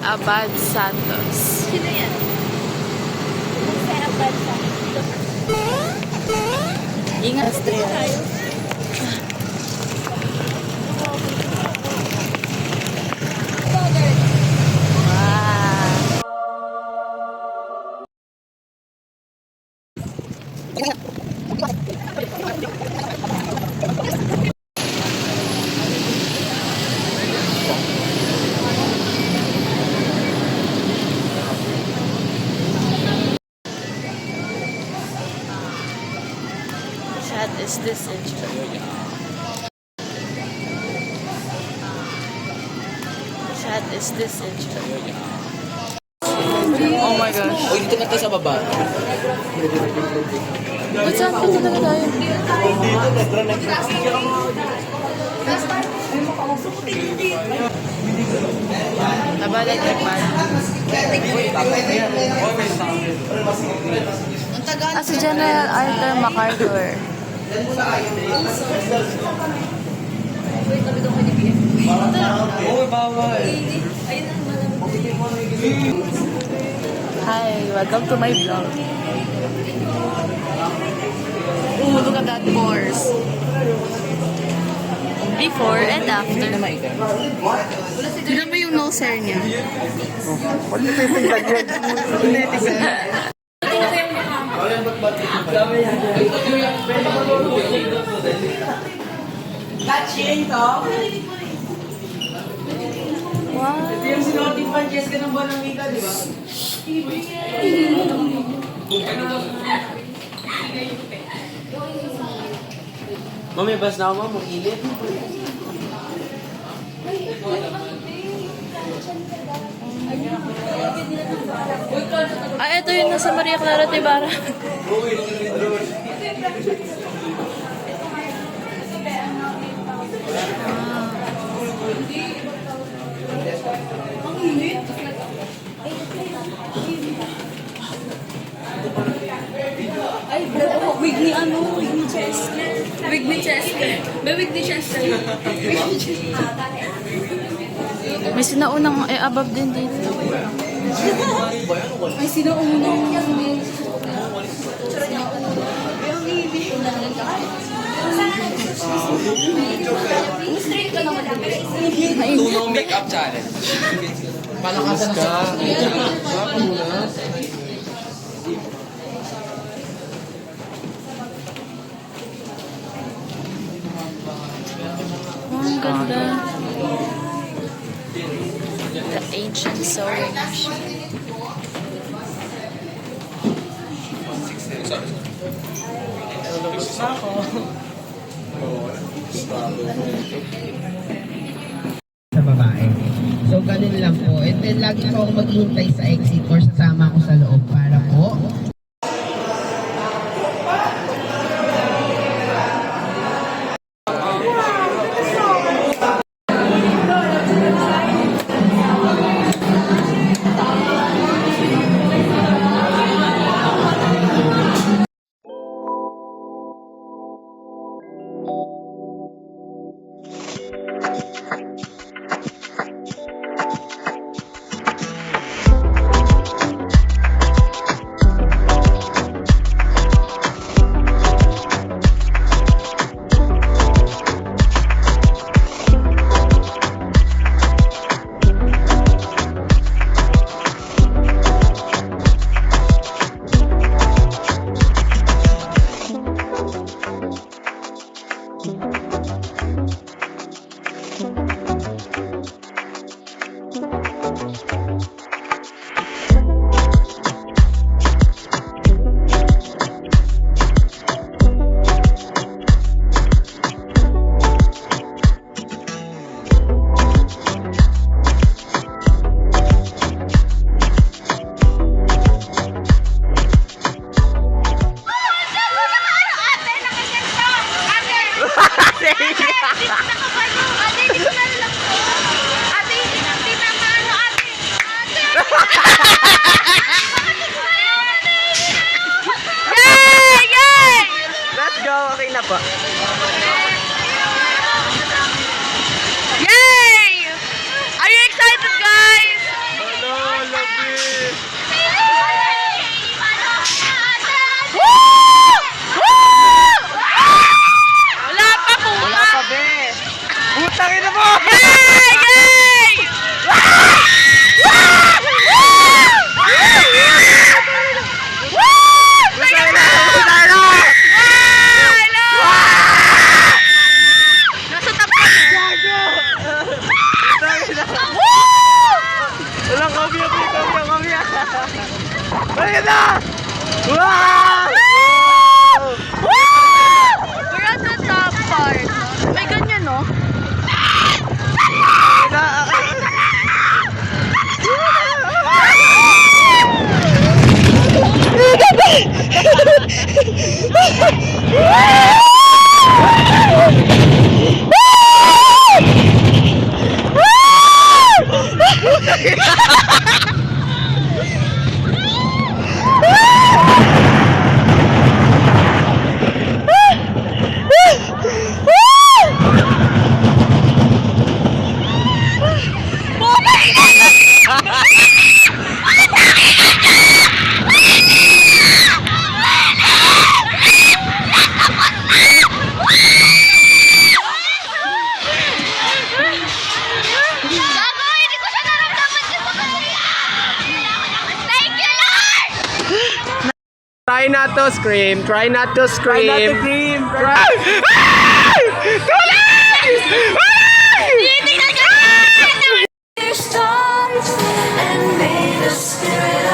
Abad Santos. Sino yan? Si Abad Santos. Ingat, Astrea. Chat is this intro. Chat is this intro. Oh my gosh. Uy, dito na tayo sa baba. Ba't saan pa talaga tayo? Nabalat yung pan. Si General Arthur MacArthur. Hi, welcome to my vlog. Oh, look at that pores. Before and after. Tignan mo yung nose hair niya. Wow. Ito yung sinuotin Francesca ng Bonamika, di ba? Mami, bas na ako, ma'am. Mag-init. Ito yung nasa Maria Clara Tibara. Ay, wig ni ano? Wig ni Chester. Wig ni Chester. May wig ni Chester. May sinaunang above din dito. Ay, sino unang? Straight ka naman. Tunaw makeup challenge. Palakasan ka. Oh, ang ganda. The ancient sewing machine. Sa babae. So, ganun lang po. And then, lagi po ako maghihintay sa exit or sasama ako sa loob para po na po. Yay! Are you excited, guys? not to scream. Try not to scream. Try not to scream. Try.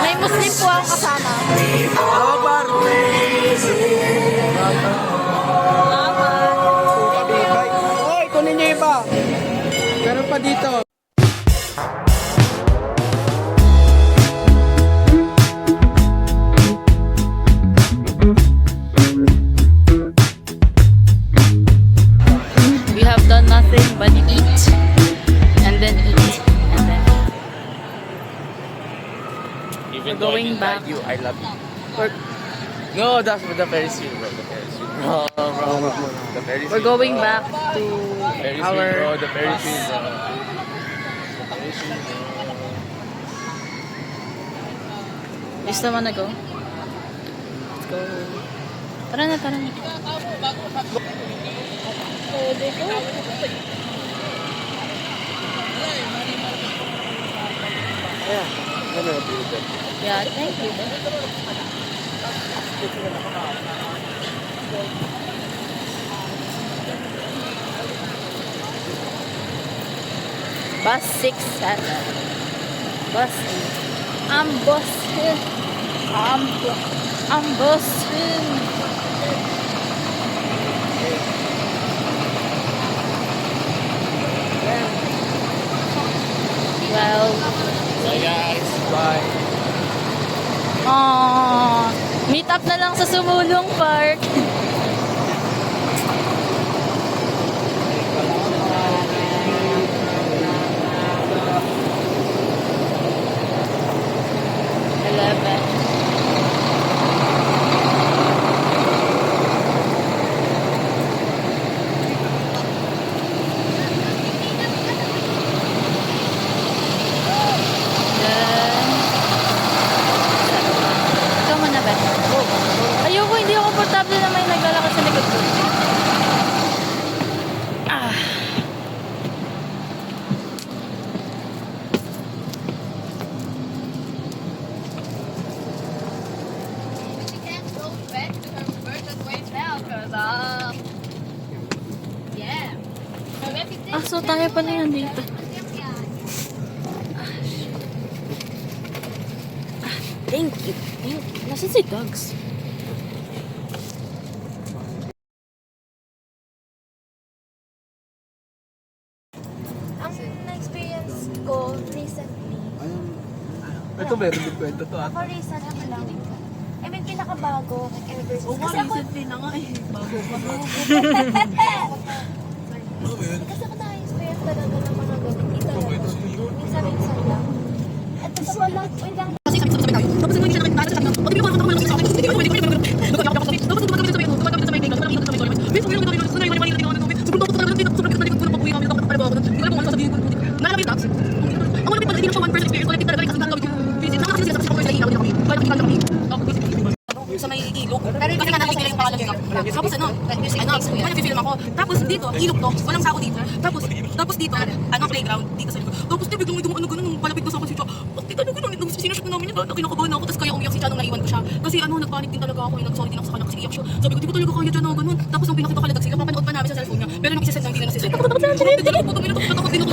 May Muslim po ang kasama. Hoy, kunin niyo iba. Meron pa dito. We have done nothing but eat. And then eat. And then Even We're going back. You, I love you. we're, No, that's the Ferris wheel, bro. The Ferris wheel. Bro. The Ferris we're wheel, going bro. back to Ferris wheel, bro. our The Ferris wheel, bus. bro. The Ferris wheel, bro. You still wanna go? Let's go. Tara na, tara na. Yeah, thank you. Bus 67. Bus 8. I'm busting. I'm busting. Well, Bye, guys. Bye. meet up na lang sa Sumulong Park. Ikaw muna ba? Ayoko, hindi ako komportable na may naglalakad sa likod ko. Ah. She can't go back to her virgin ways now because, yeah. Her reputation. Ah, so tayo pa na yan dito. Thank you. Thank you. Nasaan si Dogs? Ang na-experience ko recently, Ito meron din kwento to. ako recently lang. I mean, pinakabago ever since. Kasi ako, na nga eh. Bago pa. kasi ako na-experience talaga ng mga ganun. Hindi talaga. Minsan lang. At tapos wala, wait lang. Sa may ilog. Kasi nga nakikita yung pangalan nila. Tapos ano, feel ako. Tapos dito, ilog to, walang sao dito. Tapos dito, playground, dito sa likod. Tapos biglang may dumaan ganun, nung palapit ko sa akin si Cha. Bakit ano ganun, nung sinushoot na namin yun, kinakabahan ako. Tapos kaya umiyak si Cha nung naiwan ko siya. Kasi nagpanik din talaga ako, nag-sorry din ako sa kanya kasi iyak siya. Sabi ko, di ko talaga kaya dyan ganun. Tapos nung pinakita ko kaladag sila, papanood pa namin sa cellphone niya. Pero nung isasend na hindi na nasisend. Takot din ako.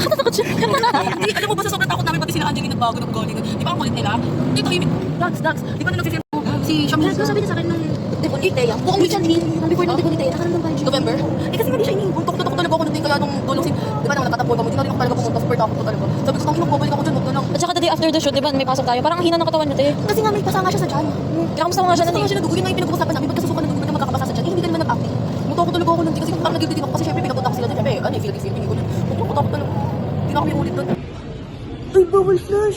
Hindi, alam mo ba sa sobrang takot namin pati sila Angeline nagbago ng galing. Di ba ang kulit nila? Di tahimik. Dax. Di ba na nag-film mo? Si Sham. Sabi niya sa akin nung Debonite, buong weekend din, nung before ng Debonite, nakaramdam tayo. November? Kasi nga di siya ining. Takot talaga ako nandun kaya nung tulong si... Di ba naman nagtatapon kami? Di na rin ako talaga pumunta. Super takot ko talaga. Sabi ko, tangin magbabalik ako dyan. Huwag na lang. At saka the day after the shoot, di ba, may pasok tayo. Parang ang hina ng katawan niyo, te. Kasi nga may pasanga siya sa dyan. Kaya kamusta mo nga siya Kasi nun nga eh? siya nagugulin na yung pinag-uusapan namin, ba't kasusukan na na magkakabasa sa dyan? Eh, hindi ka naman nag-acting. Mutakot talaga ako nun. Kasi parang nag-guilty din ako. Kasi syempre pinapunta ko sila dyan. Syempre, feel ko nun. Mutakot talaga. Hindi na kami ulit doon. Ay, bawal flash!